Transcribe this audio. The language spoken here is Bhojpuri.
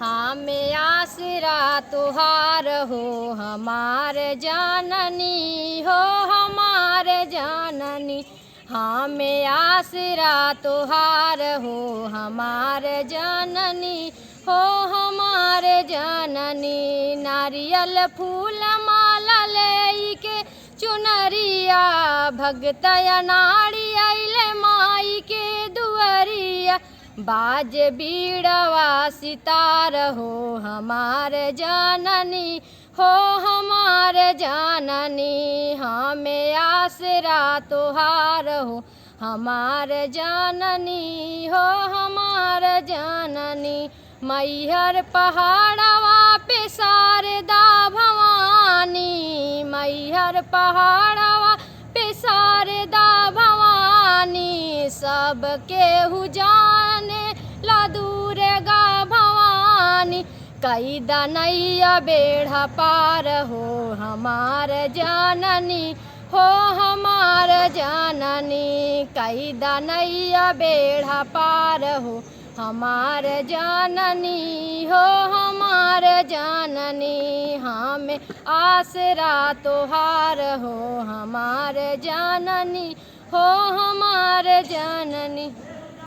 हमें आसरा तुहार हो हमार जननी हो हमार जननी। हमें आसरा तुहार हो हमार जननी हो हमार जननी। नारियल फूल माला लेके चुनरिया भगत नाड़ी अइले माई के दुअरिया। बाज बीड़वा सितार हो हमार जननी हो हमार जननी। हमें आसरा तुहार हो हमार जननी हो हमार जननी। मैहर पहाड़वा पे शारदा भवानी, मैहर पहाड़वा पे शारदा भवानी। सब केहू जाने ला दुर्गा भवानी। कई दनैया बेड़ा पार हो हमार जननी हो हमार जननी। कई दनैया बेड़ा पार हो हमार जननी हो हमार जननी। हमें आसरा तुहार हो हमार जननी हो हमार जननी।